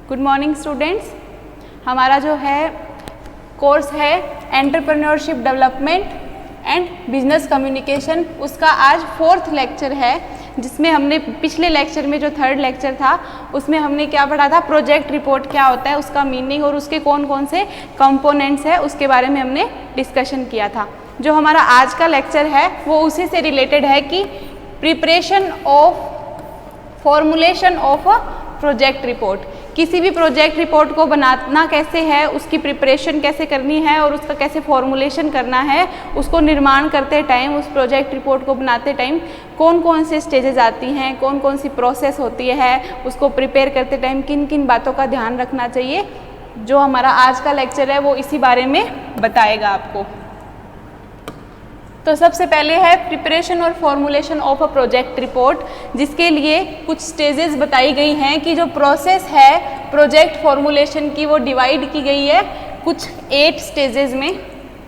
Good morning students. हमारा जो है कोर्स है entrepreneurship development and business communication, उसका आज 4th लेक्चर है, जिसमें हमने पिछले लेक्चर में जो 3rd लेक्चर था उसमें हमने क्या पढ़ा था, प्रोजेक्ट रिपोर्ट क्या होता है, उसका मीनिंग और उसके कौन कौन से कंपोनेंट्स है उसके बारे में हमने डिस्कशन किया था। जो हमारा आज का लेक्चर है वो उसी से रिलेटेड है कि preparation of formulation of a project report. किसी भी प्रोजेक्ट रिपोर्ट को बनाना कैसे है, उसकी प्रिपरेशन कैसे करनी है और उसका कैसे फॉर्मुलेशन करना है, उसको निर्माण करते टाइम, उस प्रोजेक्ट रिपोर्ट को बनाते टाइम कौन कौन से स्टेजेस आती हैं, कौन कौन सी प्रोसेस होती है, उसको प्रिपेयर करते टाइम किन किन बातों का ध्यान रखना चाहिए, जो हमारा आज का लेक्चर है वो इसी बारे में बताएगा आपको। तो सबसे पहले है प्रिपरेशन और formulation of a project report, जिसके लिए कुछ स्टेजेस बताई गई हैं कि जो प्रोसेस है प्रोजेक्ट फॉर्मुलेशन की वो डिवाइड की गई है कुछ 8 स्टेजेस में।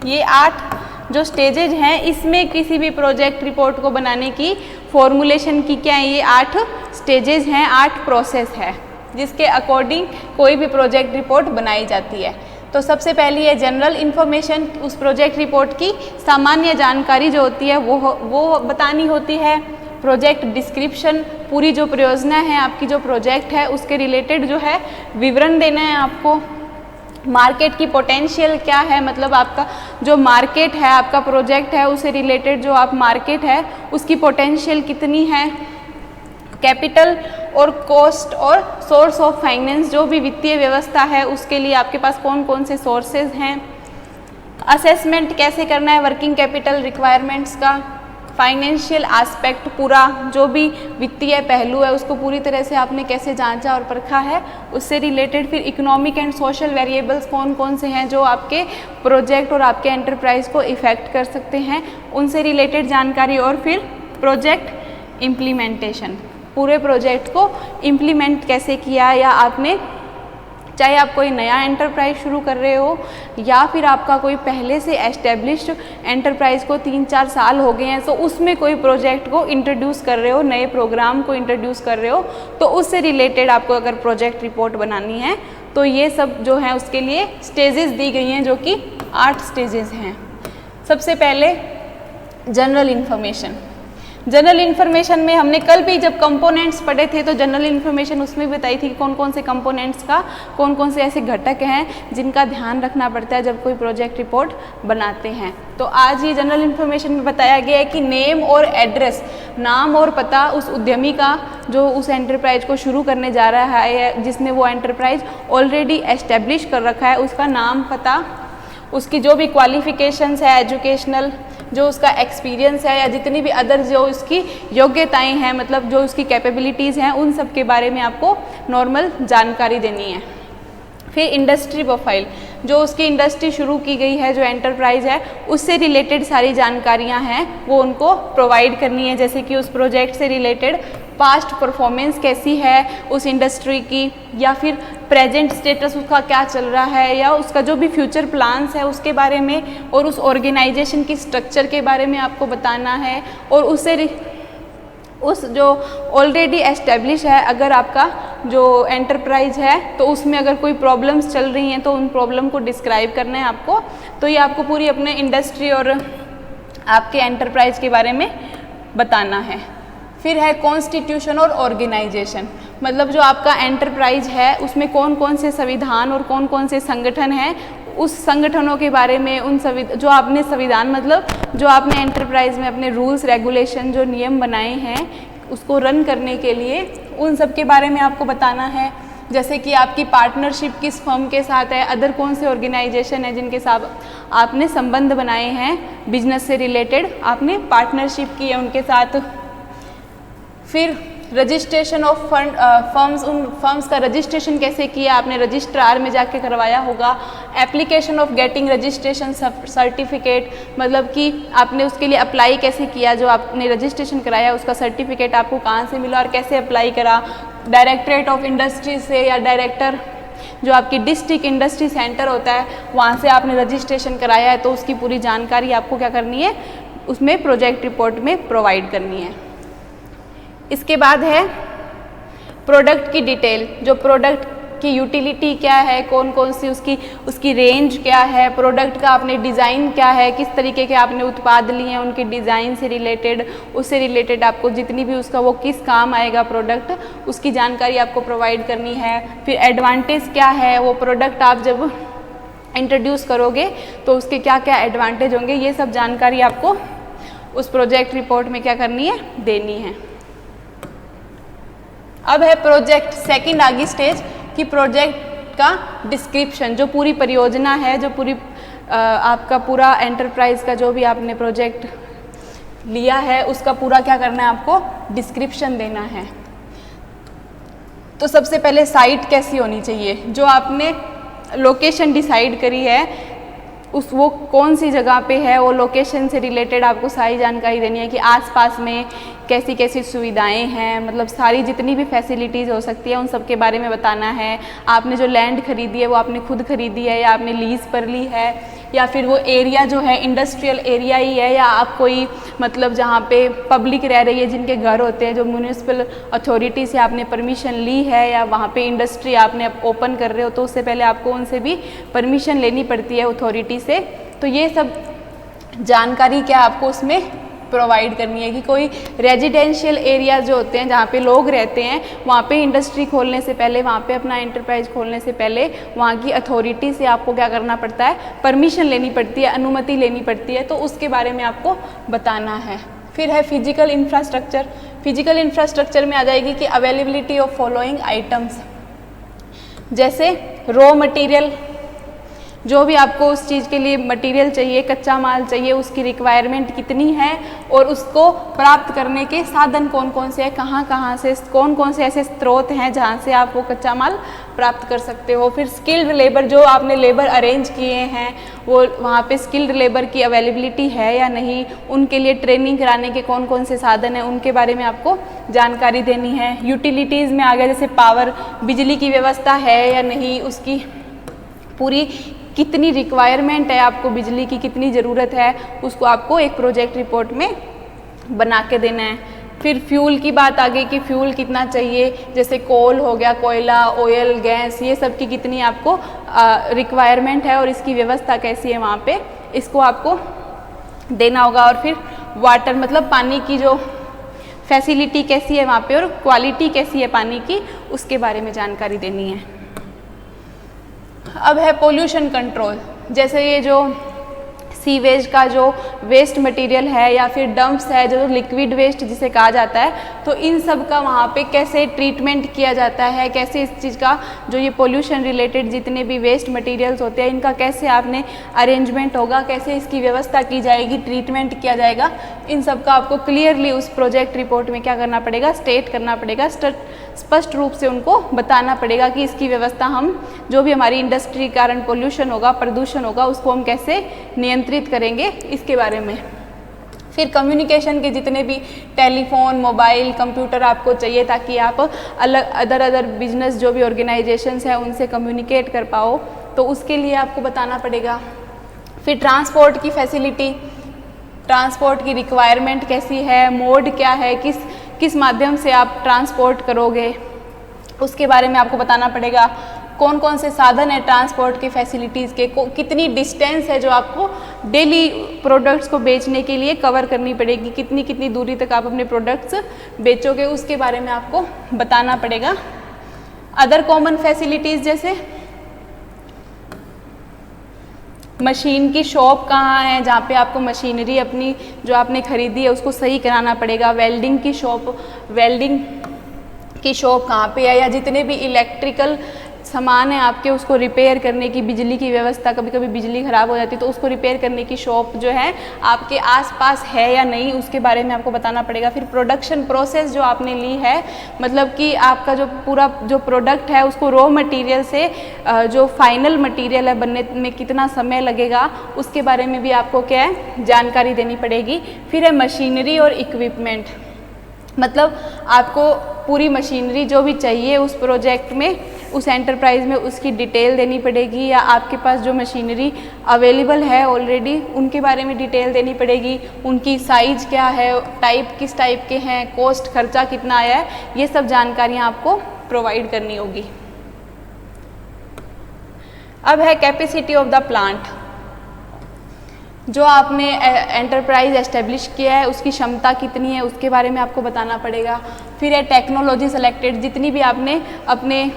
ये 8 जो स्टेजेज हैं, इसमें किसी भी प्रोजेक्ट रिपोर्ट को बनाने की फॉर्मुलेशन की क्या है, ये 8 स्टेजेस हैं, 8 प्रोसेस है जिसके अकॉर्डिंग कोई भी प्रोजेक्ट रिपोर्ट बनाई जाती है। तो सबसे पहली है जनरल इन्फॉर्मेशन, उस प्रोजेक्ट रिपोर्ट की सामान्य जानकारी जो होती है वो बतानी होती है। प्रोजेक्ट डिस्क्रिप्शन, पूरी जो परियोजना है आपकी, जो प्रोजेक्ट है उसके रिलेटेड जो है विवरण देना है आपको। मार्केट की पोटेंशियल क्या है, मतलब आपका जो मार्केट है, आपका प्रोजेक्ट है उससे रिलेटेड जो आप मार्केट है उसकी पोटेंशियल कितनी है। कैपिटल और कॉस्ट और सोर्स ऑफ फाइनेंस, जो भी वित्तीय व्यवस्था है उसके लिए आपके पास कौन कौन से सोर्सेज हैं। असेसमेंट कैसे करना है वर्किंग कैपिटल रिक्वायरमेंट्स का। फाइनेंशियल एस्पेक्ट, पूरा जो भी वित्तीय पहलू है उसको पूरी तरह से आपने कैसे जांचा और परखा है, उससे रिलेटेड। फिर इकोनॉमिक एंड सोशल वेरिएबल्स कौन कौन से हैं जो आपके प्रोजेक्ट और आपके एंटरप्राइज को इफ़ेक्ट कर सकते हैं, उनसे रिलेटेड जानकारी। और फिर प्रोजेक्ट इम्प्लीमेंटेशन, पूरे प्रोजेक्ट को इम्प्लीमेंट कैसे किया, या आपने, चाहे आप कोई नया एंटरप्राइज शुरू कर रहे हो या फिर आपका कोई पहले से एस्टेब्लिश्ड एंटरप्राइज को 3-4 साल हो गए हैं, तो उसमें कोई प्रोजेक्ट को इंट्रोड्यूस कर रहे हो, नए प्रोग्राम को इंट्रोड्यूस कर रहे हो, तो उससे रिलेटेड आपको अगर प्रोजेक्ट रिपोर्ट बनानी है तो ये सब जो है उसके लिए स्टेजेस दी गई हैं, जो कि 8 स्टेजेस हैं। सबसे पहले जनरल इन्फॉर्मेशन। जनरल इन्फॉर्मेशन में हमने कल भी जब कंपोनेंट्स पढ़े थे तो जनरल इन्फॉर्मेशन उसमें बताई थी कि कौन कौन से कंपोनेंट्स का, कौन कौन से ऐसे घटक हैं जिनका ध्यान रखना पड़ता है जब कोई प्रोजेक्ट रिपोर्ट बनाते हैं। तो आज ये जनरल इन्फॉर्मेशन में बताया गया है कि नेम और एड्रेस, नाम और पता उस उद्यमी का जो उस एंटरप्राइज को शुरू करने जा रहा है, जिसने वो एंटरप्राइज ऑलरेडी एस्टेब्लिश कर रखा है, उसका नाम, पता, उसकी जो भी क्वालिफिकेशंस है एजुकेशनल, जो उसका एक्सपीरियंस है, या जितनी भी अदर जो उसकी योग्यताएं हैं, मतलब जो उसकी कैपेबिलिटीज़ हैं, उन सब के बारे में आपको नॉर्मल जानकारी देनी है। फिर इंडस्ट्री प्रोफाइल, जो उसकी इंडस्ट्री शुरू की गई है, जो एंटरप्राइज है उससे रिलेटेड सारी जानकारियां हैं वो उनको प्रोवाइड करनी है, जैसे कि उस प्रोजेक्ट से रिलेटेड पास्ट परफॉर्मेंस कैसी है उस इंडस्ट्री की, या फिर प्रेजेंट स्टेटस उसका क्या चल रहा है, या उसका जो भी फ्यूचर प्लान्स है उसके बारे में, और उस ऑर्गेनाइजेशन की स्ट्रक्चर के बारे में आपको बताना है। और उससे उस जो ऑलरेडी एस्टेब्लिश है, अगर आपका जो एंटरप्राइज है तो उसमें अगर कोई प्रॉब्लम्स चल रही हैं तो उन प्रॉब्लम को डिस्क्राइब करना है आपको। तो ये आपको पूरी अपने इंडस्ट्री और आपके एंटरप्राइज के बारे में बताना है। फिर है कॉन्स्टिट्यूशन और ऑर्गेनाइजेशन, मतलब जो आपका एंटरप्राइज है उसमें कौन कौन से संविधान और कौन कौन से संगठन हैं, उस संगठनों के बारे में, उन जो आपने संविधान, मतलब जो आपने एंटरप्राइज में अपने रूल्स रेगुलेशन, जो नियम बनाए हैं उसको रन करने के लिए, उन सब के बारे में आपको बताना है। जैसे कि आपकी पार्टनरशिप किस फर्म के साथ है, अदर कौन से ऑर्गेनाइजेशन है जिनके साथ आपने संबंध बनाए हैं, बिजनेस से रिलेटेड आपने पार्टनरशिप की है उनके साथ। फिर रजिस्ट्रेशन ऑफ फर्म्स, उन फर्म्स का रजिस्ट्रेशन कैसे किया आपने, रजिस्ट्रार में जाके करवाया होगा। Application of getting registration certificate, मतलब कि आपने उसके लिए अप्लाई कैसे किया, जो आपने रजिस्ट्रेशन कराया उसका सर्टिफिकेट आपको कहाँ से मिला और कैसे अप्लाई करा। डायरेक्टरेट ऑफ इंडस्ट्री से, या डायरेक्टर जो आपकी डिस्ट्रिक्ट इंडस्ट्री सेंटर होता है वहाँ से आपने रजिस्ट्रेशन कराया है, तो उसकी पूरी जानकारी आपको क्या करनी है, उसमें प्रोजेक्ट रिपोर्ट में प्रोवाइड करनी है। इसके बाद है प्रोडक्ट की डिटेल, जो प्रोडक्ट की यूटिलिटी क्या है, कौन कौन सी उसकी रेंज क्या है, प्रोडक्ट का आपने डिज़ाइन क्या है, किस तरीके के आपने उत्पाद लिए हैं, उनके डिज़ाइन से रिलेटेड, उससे रिलेटेड आपको जितनी भी उसका वो किस काम आएगा प्रोडक्ट, उसकी जानकारी आपको प्रोवाइड करनी है। फिर एडवांटेज क्या है, वो प्रोडक्ट आप जब इंट्रोड्यूस करोगे तो उसके क्या क्या एडवांटेज होंगे, ये सब जानकारी आपको उस प्रोजेक्ट रिपोर्ट में क्या करनी है, देनी है। अब है प्रोजेक्ट सेकंड आगे स्टेज कि प्रोजेक्ट का डिस्क्रिप्शन, जो पूरी परियोजना है, जो पूरी आपका पूरा एंटरप्राइज का जो भी आपने प्रोजेक्ट लिया है उसका पूरा क्या करना है, आपको डिस्क्रिप्शन देना है। तो सबसे पहले साइट कैसी होनी चाहिए, जो आपने लोकेशन डिसाइड करी है वो कौन सी जगह पे है, वो लोकेशन से रिलेटेड आपको सारी जानकारी देनी है कि आसपास में कैसी कैसी सुविधाएं हैं, मतलब सारी जितनी भी फैसिलिटीज़ हो सकती है उन सब के बारे में बताना है। आपने जो लैंड खरीदी है वो आपने खुद खरीदी है या आपने लीज़ पर ली है, या फिर वो एरिया जो है इंडस्ट्रियल एरिया ही है, या आप कोई मतलब जहाँ पे पब्लिक रह रही है, जिनके घर होते हैं, जो म्यूनिसिपल अथॉरिटी से आपने परमिशन ली है, या वहाँ पे इंडस्ट्री आपने ओपन कर रहे हो तो उससे पहले आपको उनसे भी परमिशन लेनी पड़ती है अथॉरिटी से। तो ये सब जानकारी क्या आपको उसमें प्रोवाइड करनी है कि कोई रेजिडेंशियल एरिया जो होते हैं जहाँ पे लोग रहते हैं, वहाँ पे इंडस्ट्री खोलने से पहले, वहाँ पे अपना एंटरप्राइज खोलने से पहले वहाँ की अथॉरिटी से आपको क्या करना पड़ता है, परमिशन लेनी पड़ती है, अनुमति लेनी पड़ती है, तो उसके बारे में आपको बताना है। फिर है फिजिकल इंफ्रास्ट्रक्चर। फिजिकल इंफ्रास्ट्रक्चर में आ जाएगी कि अवेलेबिलिटी ऑफ फॉलोइंग आइटम्स, जैसे रॉ मटेरियल, जो भी आपको उस चीज़ के लिए मटेरियल चाहिए, कच्चा माल चाहिए, उसकी रिक्वायरमेंट कितनी है और उसको प्राप्त करने के साधन कौन कौन से हैं, कहाँ कहाँ से, कौन कौन से ऐसे स्रोत हैं जहाँ से आप वो कच्चा माल प्राप्त कर सकते हो। फिर स्किल्ड लेबर, जो आपने लेबर अरेंज किए हैं वो वहाँ पे स्किल्ड लेबर की अवेलेबिलिटी है या नहीं, उनके लिए ट्रेनिंग कराने के कौन कौन से साधन हैं, उनके बारे में आपको जानकारी देनी है। यूटिलिटीज़ में आ गया, जैसे पावर, बिजली की व्यवस्था है या नहीं, उसकी पूरी कितनी रिक्वायरमेंट है, आपको बिजली की कितनी ज़रूरत है, उसको आपको एक प्रोजेक्ट रिपोर्ट में बना के देना है। फिर फ्यूल की बात आ गई कि फ्यूल कितना चाहिए, जैसे कोल हो गया, कोयला, ऑयल, गैस, ये सब की कितनी आपको रिक्वायरमेंट है और इसकी व्यवस्था कैसी है वहाँ पे, इसको आपको देना होगा। और फिर वाटर, मतलब पानी की जो फैसिलिटी कैसी है वहाँ पे और क्वालिटी कैसी है पानी की, उसके बारे में जानकारी देनी है। अब है पोल्यूशन कंट्रोल, जैसे ये जो सीवेज का जो वेस्ट मटेरियल है या फिर डंप्स है, जो लिक्विड वेस्ट जिसे कहा जाता है, तो इन सब का वहाँ पे कैसे ट्रीटमेंट किया जाता है, कैसे इस चीज़ का जो ये पोल्यूशन रिलेटेड जितने भी वेस्ट मटेरियल्स होते हैं इनका कैसे आपने अरेंजमेंट होगा, कैसे इसकी व्यवस्था की जाएगी, ट्रीटमेंट किया जाएगा, इन सब का आपको क्लियरली उस प्रोजेक्ट रिपोर्ट में क्या करना पड़ेगा, स्टेट करना पड़ेगा, स्पष्ट रूप से उनको बताना पड़ेगा कि इसकी व्यवस्था हम, जो भी हमारी इंडस्ट्री के कारण पोल्यूशन होगा, प्रदूषण होगा, उसको हम कैसे नियंत्रित करेंगे, इसके बारे में। फिर कम्युनिकेशन के जितने भी टेलीफोन, मोबाइल, कंप्यूटर आपको चाहिए ताकि आप अलग अदर बिजनेस जो भी ऑर्गेनाइजेशंस हैं उनसे कम्युनिकेट कर पाओ, तो उसके लिए आपको बताना पड़ेगा। फिर ट्रांसपोर्ट की फैसिलिटी, ट्रांसपोर्ट की रिक्वायरमेंट कैसी है, मोड क्या है, किस माध्यम से आप ट्रांसपोर्ट करोगे, उसके बारे में आपको बताना पड़ेगा। कौन कौन से साधन है ट्रांसपोर्ट की फैसिलिटीज़ के, कितनी डिस्टेंस है जो आपको डेली प्रोडक्ट्स को बेचने के लिए कवर करनी पड़ेगी, कितनी कितनी दूरी तक आप अपने प्रोडक्ट्स बेचोगे, उसके बारे में आपको बताना पड़ेगा। अदर कॉमन फैसिलिटीज़ जैसे मशीन की शॉप कहाँ है, जहाँ पे आपको मशीनरी अपनी जो आपने खरीदी है उसको सही कराना पड़ेगा। वेल्डिंग की शॉप कहाँ पे है, या जितने भी इलेक्ट्रिकल सामान है आपके उसको रिपेयर करने की, बिजली की व्यवस्था, कभी कभी बिजली ख़राब हो जाती है तो उसको रिपेयर करने की शॉप जो है आपके आसपास है या नहीं, उसके बारे में आपको बताना पड़ेगा। फिर प्रोडक्शन प्रोसेस जो आपने ली है, मतलब कि आपका जो पूरा जो प्रोडक्ट है उसको रॉ मटेरियल से जो फाइनल मटेरियल है बनने में कितना समय लगेगा, उसके बारे में भी आपको क्या है जानकारी देनी पड़ेगी। फिर है मशीनरी और इक्विपमेंट, मतलब आपको पूरी मशीनरी जो भी चाहिए उस प्रोजेक्ट में, उस एंटरप्राइज में, उसकी डिटेल देनी पड़ेगी, या आपके पास जो मशीनरी अवेलेबल है ऑलरेडी उनके बारे में डिटेल देनी पड़ेगी, उनकी साइज़ क्या है, टाइप किस टाइप के हैं, कॉस्ट खर्चा कितना आया है, ये सब जानकारियाँ आपको प्रोवाइड करनी होगी। अब है कैपेसिटी ऑफ द प्लांट। जो आपने एंटरप्राइज एस्टेब्लिश किया है उसकी क्षमता कितनी है उसके बारे में आपको बताना पड़ेगा। फिर है टेक्नोलॉजी सेलेक्टेड, जितनी भी आपने अपने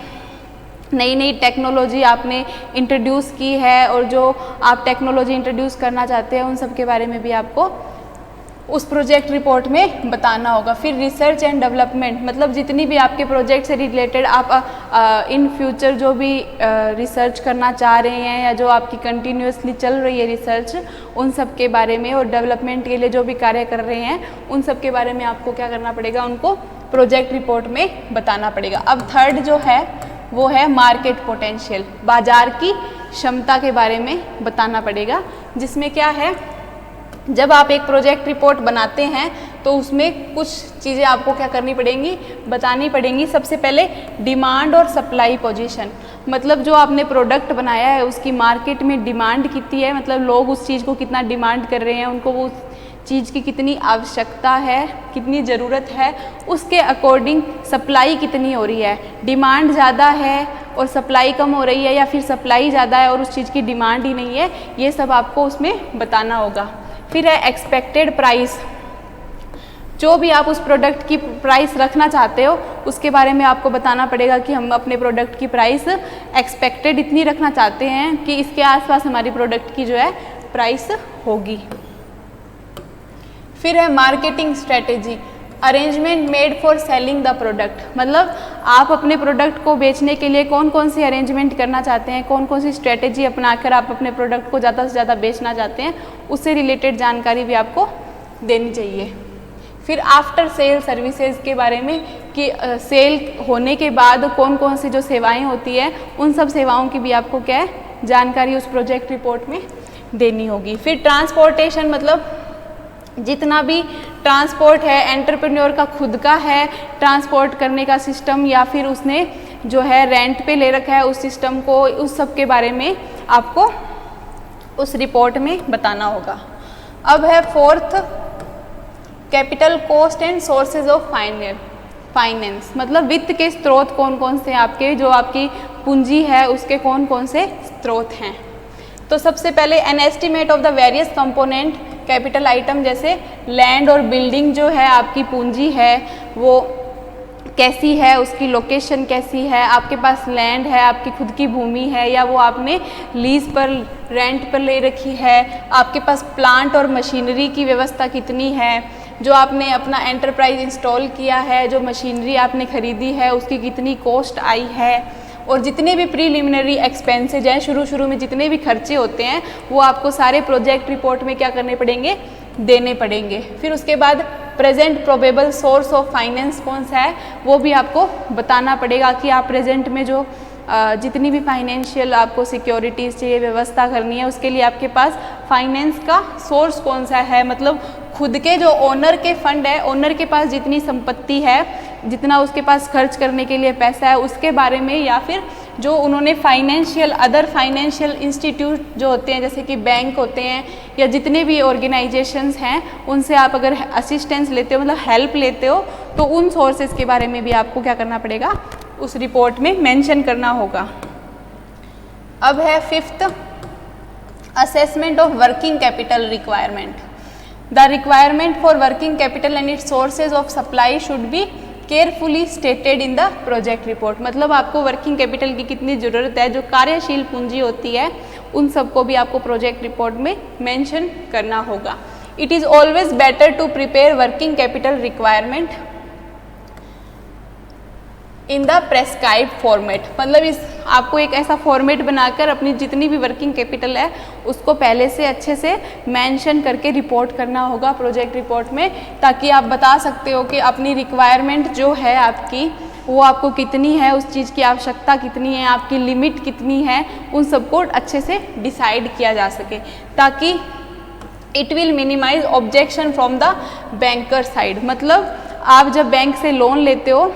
नई नई टेक्नोलॉजी आपने इंट्रोड्यूस की है और जो आप टेक्नोलॉजी इंट्रोड्यूस करना चाहते हैं उन सब के बारे में भी आपको उस प्रोजेक्ट रिपोर्ट में बताना होगा। फिर रिसर्च एंड डेवलपमेंट, मतलब जितनी भी आपके प्रोजेक्ट से रिलेटेड आप इन फ्यूचर जो भी रिसर्च करना चाह रहे हैं या जो आपकी कंटिन्यूसली चल रही है रिसर्च, उन सब के बारे में, और डेवलपमेंट के लिए जो भी कार्य कर रहे हैं उन सब के बारे में आपको क्या करना पड़ेगा, उनको प्रोजेक्ट रिपोर्ट में बताना पड़ेगा। अब थर्ड जो है वो है मार्केट पोटेंशियल, बाजार की क्षमता के बारे में बताना पड़ेगा, जिसमें क्या है, जब आप एक प्रोजेक्ट रिपोर्ट बनाते हैं तो उसमें कुछ चीज़ें आपको क्या करनी पड़ेंगी, बतानी पड़ेंगी। सबसे पहले डिमांड और सप्लाई पोजीशन, मतलब जो आपने प्रोडक्ट बनाया है उसकी मार्केट में डिमांड कितनी है, मतलब लोग उस चीज़ को कितना डिमांड कर रहे हैं, उनको वो चीज़ की कितनी आवश्यकता है, कितनी ज़रूरत है, उसके अकॉर्डिंग सप्लाई कितनी हो रही है। डिमांड ज़्यादा है और सप्लाई कम हो रही है, या फिर सप्लाई ज़्यादा है और उस चीज़ की डिमांड ही नहीं है, ये सब आपको उसमें बताना होगा। फिर है एक्सपेक्टेड प्राइस, जो भी आप उस प्रोडक्ट की प्राइस रखना चाहते हो उसके बारे में आपको बताना पड़ेगा कि हम अपने प्रोडक्ट की प्राइस एक्सपेक्टेड इतनी रखना चाहते हैं कि इसके आसपास हमारी प्रोडक्ट की जो है प्राइस होगी। फिर है marketing strategy, arrangement made for selling the product, मतलब आप अपने प्रोडक्ट को बेचने के लिए कौन कौन सी अरेंजमेंट करना चाहते हैं, कौन कौन सी स्ट्रेटेजी अपनाकर आप अपने प्रोडक्ट को ज़्यादा से ज़्यादा बेचना चाहते हैं, उससे रिलेटेड जानकारी भी आपको देनी चाहिए। फिर आफ्टर सेल सर्विसेज के बारे में कि सेल होने के बाद कौन कौन सी जो सेवाएं होती है उन सब सेवाओं की भी आपको क्या है, जानकारी उस प्रोजेक्ट रिपोर्ट में देनी होगी। फिर ट्रांसपोर्टेशन, मतलब जितना भी ट्रांसपोर्ट है, एंटरप्रेन्योर का खुद का है ट्रांसपोर्ट करने का सिस्टम, या फिर उसने जो है रेंट पे ले रखा है उस सिस्टम को, उस सब के बारे में आपको उस रिपोर्ट में बताना होगा। अब है fourth, capital cost and sources of finance, मतलब वित्त के स्रोत कौन कौन से आपके, जो आपकी पूंजी है उसके कौन कौन से स्रोत हैं। तो सबसे पहले an estimate of the various component capital item, जैसे लैंड और बिल्डिंग जो है आपकी पूंजी है वो कैसी है, उसकी लोकेशन कैसी है, आपके पास लैंड है, आपकी खुद की भूमि है, या वो आपने लीज पर रेंट पर ले रखी है, आपके पास प्लांट और मशीनरी की व्यवस्था कितनी है, जो आपने अपना एंटरप्राइज इंस्टॉल किया है, जो मशीनरी आपने खरीदी है उसकी कितनी कॉस्ट आई है, और जितने भी प्रीलिमिनरी एक्सपेंसेज हैं, शुरू में जितने भी खर्चे होते हैं वो आपको सारे प्रोजेक्ट रिपोर्ट में क्या करने पड़ेंगे, देने पड़ेंगे। फिर उसके बाद present probable source of finance कौन सा है वो भी आपको बताना पड़ेगा कि आप प्रेजेंट में जो जितनी भी फाइनेंशियल आपको सिक्योरिटीज़ चाहिए, व्यवस्था करनी है, उसके लिए आपके पास फाइनेंस का सोर्स कौन सा है, मतलब खुद के जो ओनर के फंड है, ओनर के पास जितनी संपत्ति है, जितना उसके पास खर्च करने के लिए पैसा है उसके बारे में, या फिर जो उन्होंने अदर फाइनेंशियल इंस्टीट्यूट जो होते हैं जैसे कि बैंक होते हैं या जितने भी ऑर्गेनाइजेशंस हैं उनसे आप अगर असिस्टेंस लेते हो, मतलब हेल्प लेते हो, तो उन सोर्सेज के बारे में भी आपको क्या करना पड़ेगा, उस रिपोर्ट में मेंशन करना होगा। अब है fifth, assessment of working capital requirement. The requirement for working capital and it's sources of supply should be carefully stated in the project report, मतलब आपको वर्किंग कैपिटल की कितनी ज़रूरत है, जो कार्यशील पूंजी होती है उन सबको भी आपको प्रोजेक्ट रिपोर्ट में मेंशन करना होगा। It is always better to prepare working capital requirement in the prescribed format, मतलब इस आपको एक ऐसा फॉर्मेट बनाकर अपनी जितनी भी वर्किंग कैपिटल है उसको पहले से अच्छे से मेंशन करके रिपोर्ट करना होगा प्रोजेक्ट रिपोर्ट में, ताकि आप बता सकते हो कि अपनी रिक्वायरमेंट जो है आपकी वो आपको कितनी है, उस चीज़ की आवश्यकता कितनी है, आपकी लिमिट कितनी है, उन सबको अच्छे से डिसाइड किया जा सके, ताकि it will minimise objection from the banker side. मतलब आप जब बैंक से लोन लेते हो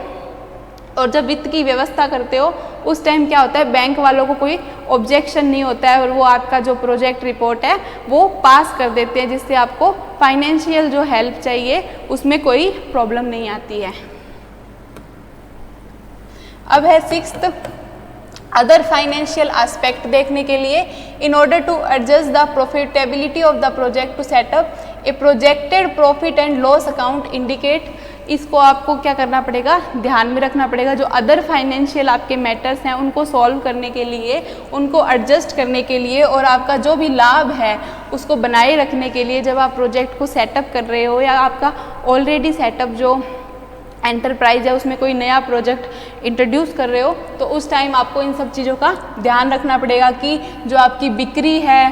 और जब वित्त की व्यवस्था करते हो उस टाइम क्या होता है, बैंक वालों को कोई ऑब्जेक्शन नहीं होता है और वो आपका जो प्रोजेक्ट रिपोर्ट है वो पास कर देते हैं, जिससे आपको फाइनेंशियल जो हेल्प चाहिए उसमें कोई प्रॉब्लम नहीं आती है। अब है सिक्स्थ, अदर फाइनेंशियल एस्पेक्ट देखने के लिए in order to adjust the profitability of the project to set up a projected profit and loss account indicate. इसको आपको क्या करना पड़ेगा, ध्यान में रखना पड़ेगा। जो अदर फाइनेंशियल आपके मैटर्स हैं उनको सॉल्व करने के लिए, उनको एडजस्ट करने के लिए और आपका जो भी लाभ है उसको बनाए रखने के लिए जब आप प्रोजेक्ट को सेटअप कर रहे हो या आपका ऑलरेडी सेटअप जो एंटरप्राइज है उसमें कोई नया प्रोजेक्ट इंट्रोड्यूस कर रहे हो, तो उस टाइम आपको इन सब चीज़ों का ध्यान रखना पड़ेगा कि जो आपकी बिक्री है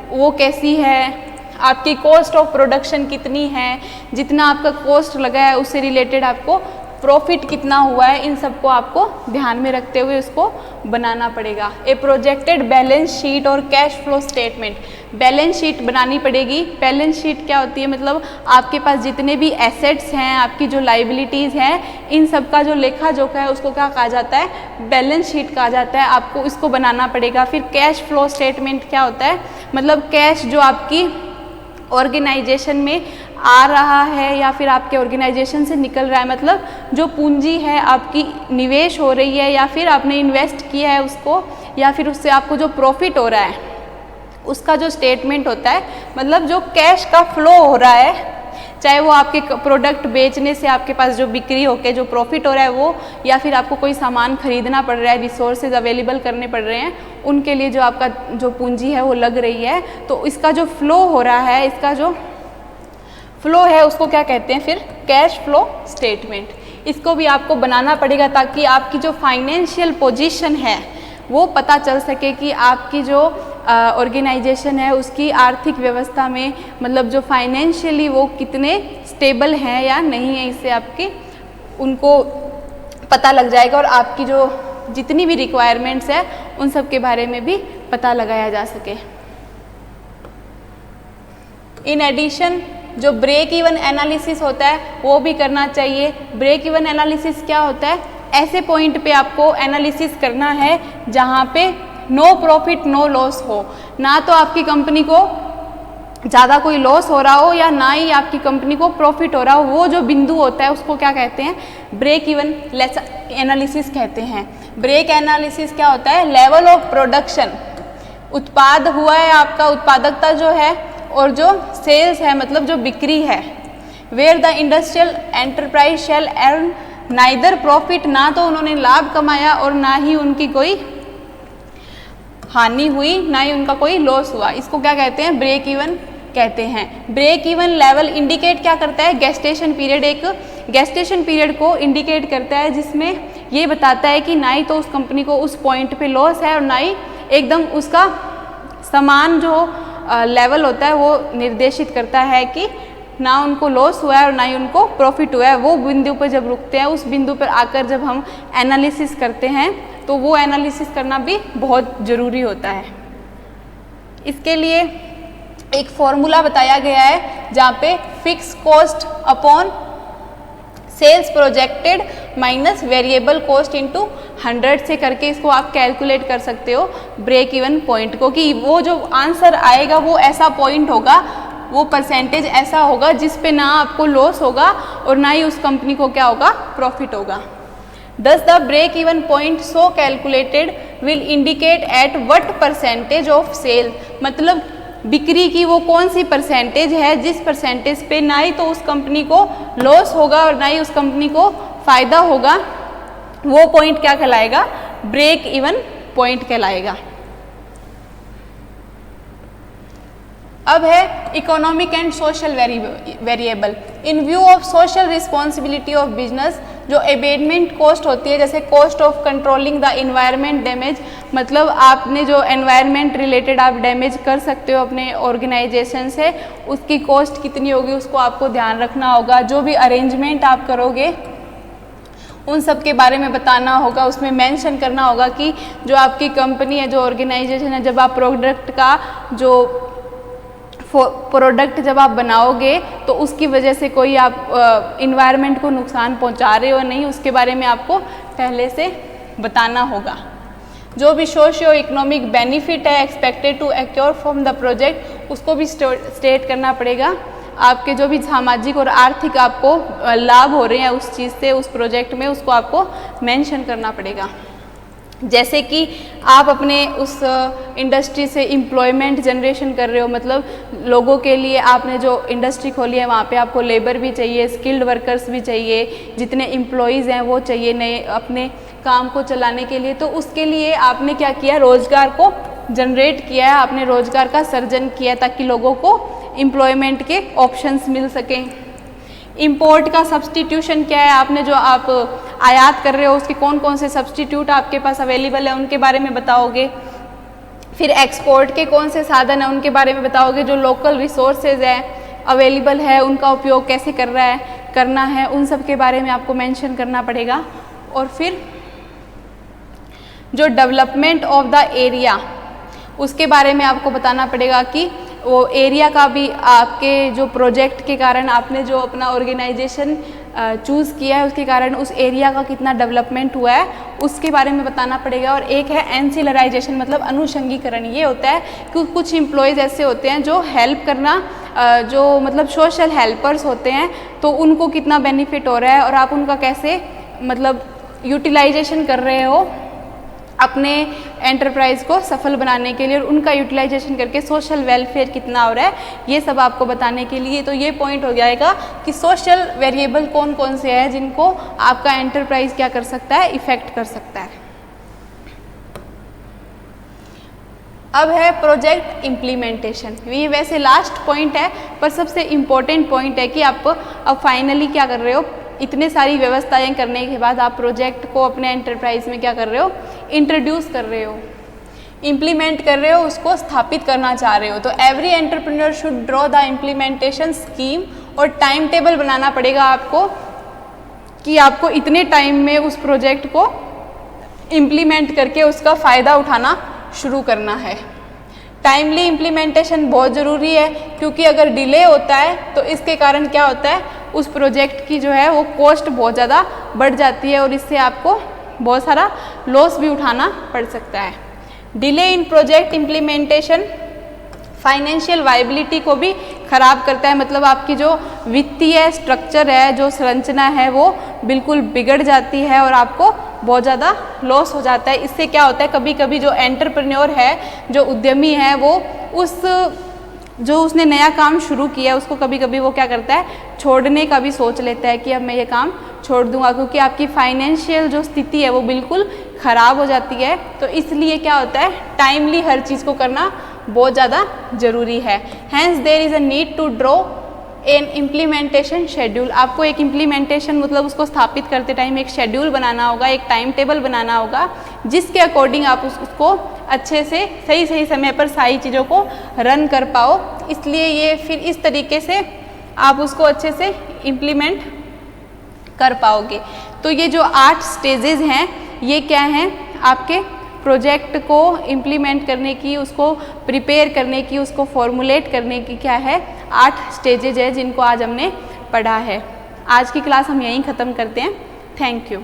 वो कैसी है, आपकी कॉस्ट ऑफ प्रोडक्शन कितनी है, जितना आपका कॉस्ट लगा है उससे रिलेटेड आपको प्रॉफिट कितना हुआ है, इन सबको आपको ध्यान में रखते हुए उसको बनाना पड़ेगा। ए प्रोजेक्टेड बैलेंस शीट और cash flow statement, balance sheet बनानी पड़ेगी। बैलेंस शीट क्या होती है, मतलब आपके पास जितने भी एसेट्स हैं, आपकी जो लाइबिलिटीज़ हैं, इन सब का जो लेखा जोखा है उसको क्या कहा जाता है, बैलेंस शीट कहा जाता है। आपको इसको बनाना पड़ेगा। फिर कैश फ्लो स्टेटमेंट क्या होता है, मतलब कैश जो आपकी ऑर्गेनाइजेशन में आ रहा है या फिर आपके ऑर्गेनाइजेशन से निकल रहा है, मतलब जो पूंजी है आपकी निवेश हो रही है या फिर आपने इन्वेस्ट किया है उसको, या फिर उससे आपको जो प्रॉफिट हो रहा है उसका जो स्टेटमेंट होता है, मतलब जो कैश का फ्लो हो रहा है, चाहे वो आपके प्रोडक्ट बेचने से आपके पास जो बिक्री होके जो प्रॉफिट हो रहा है वो, या फिर आपको कोई सामान खरीदना पड़ रहा है, रिसोर्सेज अवेलेबल करने पड़ रहे हैं, उनके लिए जो आपका जो पूंजी है वो लग रही है, तो इसका जो फ्लो हो रहा है, इसका जो फ्लो है उसको क्या कहते हैं फिर, कैश फ्लो स्टेटमेंट। इसको भी आपको बनाना पड़ेगा ताकि आपकी जो फाइनेंशियल पोजीशन है वो पता चल सके कि आपकी जो ऑर्गेनाइजेशन है उसकी आर्थिक व्यवस्था में, मतलब जो फाइनेंशियली वो कितने स्टेबल हैं या नहीं है, इससे आपके उनको पता लग जाएगा और आपकी जो जितनी भी रिक्वायरमेंट्स है उन सब के बारे में भी पता लगाया जा सके। इन एडिशन जो ब्रेक इवन एनालिसिस होता है वो भी करना चाहिए। ब्रेक इवन एनालिसिस क्या होता है, ऐसे पॉइंट पे आपको एनालिसिस करना है जहाँ पे नो प्रॉफिट नो लॉस हो, ना तो आपकी कंपनी को ज़्यादा कोई लॉस हो रहा हो या ना ही आपकी कंपनी को प्रॉफिट हो रहा हो। वो जो बिंदु होता है उसको क्या कहते हैं, ब्रेक इवन एनालिसिस कहते हैं। ब्रेक एनालिसिस क्या होता है, लेवल ऑफ प्रोडक्शन, उत्पाद हुआ है आपका, उत्पादकता जो है, और जो सेल्स है मतलब जो बिक्री है, where the industrial enterprise shall earn neither profit, ना तो उन्होंने लाभ कमाया और ना ही उनकी कोई हानि हुई, ना ही उनका कोई लॉस हुआ। इसको क्या कहते हैं, ब्रेक इवन कहते हैं। ब्रेक इवन लेवल इंडिकेट क्या करता है, गेस्टेशन पीरियड, एक गेस्टेशन पीरियड को इंडिकेट करता है जिसमें ये बताता है कि ना ही तो उस कंपनी को उस पॉइंट पे लॉस है और ना ही एकदम उसका समान जो लेवल होता है वो निर्देशित करता है कि ना उनको लॉस हुआ है और ना ही उनको प्रॉफिट हुआ है। वो बिंदु पर जब रुकते हैं, उस बिंदु पर आकर जब हम एनालिसिस करते हैं तो वो एनालिसिस करना भी बहुत ज़रूरी होता है। इसके लिए एक फॉर्मूला बताया गया है जहाँ पे fix cost upon sales projected minus variable cost into 100 से करके इसको आप कैलकुलेट कर सकते हो ब्रेक इवन पॉइंट को, कि वो जो आंसर आएगा वो ऐसा पॉइंट होगा, वो परसेंटेज ऐसा होगा जिस पे ना आपको लॉस होगा और ना ही उस कंपनी को क्या होगा, प्रॉफिट होगा। Thus the break even point so calculated will indicate at what percentage of sale, मतलब बिक्री की वो कौन सी परसेंटेज है जिस परसेंटेज पे ना ही तो उस कंपनी को लॉस होगा और ना ही उस कंपनी को फायदा होगा, वो पॉइंट क्या कहलाएगा, ब्रेक इवन पॉइंट कहलाएगा। अब है economic and social variable. In view of social responsibility of business, जो एबेटमेंट कॉस्ट होती है, जैसे cost of controlling the environment damage, मतलब आपने जो एनवायरमेंट रिलेटेड आप डैमेज कर सकते हो अपने ऑर्गेनाइजेशन से, उसकी कॉस्ट कितनी होगी उसको आपको ध्यान रखना होगा। जो भी अरेंजमेंट आप करोगे उन सब के बारे में बताना होगा, उसमें मेंशन करना होगा कि जो आपकी कंपनी है, जो ऑर्गेनाइजेशन है, जब आप प्रोडक्ट का जो प्रोडक्ट जब आप बनाओगे तो उसकी वजह से कोई आप इन्वायरमेंट को नुकसान पहुंचा रहे हो नहीं, उसके बारे में आपको पहले से बताना होगा। जो भी सोशियो इकोनॉमिक बेनिफिट है expected to accrue from the project, उसको भी स्टेट करना पड़ेगा। आपके जो भी सामाजिक और आर्थिक आपको लाभ हो रहे हैं उस चीज़ से, उस प्रोजेक्ट में, उसको आपको मेंशन करना पड़ेगा। जैसे कि आप अपने उस इंडस्ट्री से एम्प्लॉयमेंट जनरेशन कर रहे हो, मतलब लोगों के लिए आपने जो इंडस्ट्री खोली है वहाँ पे आपको लेबर भी चाहिए, स्किल्ड वर्कर्स भी चाहिए, जितने एम्प्लॉयज़ हैं वो चाहिए नए अपने काम को चलाने के लिए। तो उसके लिए आपने क्या किया, रोज़गार को जनरेट किया है, आपने रोज़गार का सर्जन किया ताकि लोगों को एम्प्लॉयमेंट के ऑप्शंस मिल सकें। इंपोर्ट का सब्सटीट्यूशन क्या है, आपने जो आप आयात कर रहे हो उसके कौन कौन से सब्सटीट्यूट आपके पास अवेलेबल है उनके बारे में बताओगे। फिर एक्सपोर्ट के कौन से साधन हैं उनके बारे में बताओगे। जो लोकल रिसोर्सेज है अवेलेबल है उनका उपयोग कैसे करना है उन सब के बारे में आपको मेंशन करना पड़ेगा। और फिर जो डेवलपमेंट ऑफ द एरिया उसके बारे में आपको बताना पड़ेगा कि वो एरिया का भी आपके जो प्रोजेक्ट के कारण आपने जो अपना ऑर्गेनाइजेशन चूज़ किया है उसके कारण उस एरिया का कितना डेवलपमेंट हुआ है उसके बारे में बताना पड़ेगा। और एक है एंसिलराइजेशन, मतलब अनुषंगीकरण। ये होता है कि कुछ एम्प्लॉयज़ ऐसे होते हैं जो हेल्प करना, जो मतलब सोशल हेल्पर्स होते हैं, तो उनको कितना बेनिफिट हो रहा है और आप उनका कैसे मतलब यूटिलाइजेशन कर रहे हो अपने एंटरप्राइज को सफल बनाने के लिए, और उनका यूटिलाइजेशन करके सोशल वेलफेयर कितना हो रहा है ये सब आपको बताने के लिए। तो ये पॉइंट हो जाएगा कि सोशल वेरिएबल कौन कौन से हैं जिनको आपका एंटरप्राइज क्या कर सकता है, इफेक्ट कर सकता है। अब है प्रोजेक्ट इम्प्लीमेंटेशन। ये वैसे लास्ट पॉइंट है पर सबसे इम्पोर्टेंट पॉइंट है कि आप अब फाइनली क्या कर रहे हो, इतने सारी व्यवस्थाएं करने के बाद आप प्रोजेक्ट को अपने एंटरप्राइज में क्या कर रहे हो, इंट्रोड्यूस कर रहे हो, इम्प्लीमेंट कर रहे हो, उसको स्थापित करना चाह रहे हो। तो every entrepreneur should draw the implementation scheme, और टाइम टेबल बनाना पड़ेगा आपको कि आपको इतने टाइम में उस प्रोजेक्ट को इम्प्लीमेंट करके उसका फ़ायदा उठाना शुरू करना है। टाइमली इम्प्लीमेंटेशन बहुत ज़रूरी है क्योंकि अगर डिले होता है तो इसके कारण क्या होता है, उस प्रोजेक्ट की जो है वो कॉस्ट बहुत ज़्यादा बढ़ जाती है और इससे आपको बहुत सारा लॉस भी उठाना पड़ सकता है। Delay in project implementation financial viability को भी ख़राब करता है, मतलब आपकी जो वित्तीय स्ट्रक्चर है, जो संरचना है वो बिल्कुल बिगड़ जाती है और आपको बहुत ज़्यादा लॉस हो जाता है। इससे क्या होता है, कभी कभी जो एंटरप्रेन्योर है, जो उद्यमी है, वो जो उसने नया काम शुरू किया उसको कभी कभी वो क्या करता है, छोड़ने का भी सोच लेता है कि अब मैं ये काम छोड़ दूंगा, क्योंकि आपकी फाइनेंशियल जो स्थिति है वो बिल्कुल ख़राब हो जाती है। तो इसलिए क्या होता है, टाइमली हर चीज़ को करना बहुत ज़्यादा ज़रूरी है। Hence there is a need to draw an implementation schedule. आपको एक इम्प्लीमेंटेशन मतलब उसको स्थापित करते टाइम एक शेड्यूल बनाना होगा, एक टाइम टेबल बनाना होगा जिसके अकॉर्डिंग आप उसको अच्छे से सही समय पर सारी चीज़ों को रन कर पाओ। इसलिए ये फिर इस तरीके से आप उसको अच्छे से इम्प्लीमेंट कर पाओगे। तो ये जो 8 स्टेजेस हैं ये क्या हैं, आपके प्रोजेक्ट को इम्प्लीमेंट करने की, उसको प्रिपेयर करने की, उसको फॉर्मुलेट करने की क्या है, 8 स्टेजेज है जिनको आज हमने पढ़ा है। आज की क्लास हम यहीं ख़त्म करते हैं। Thank you.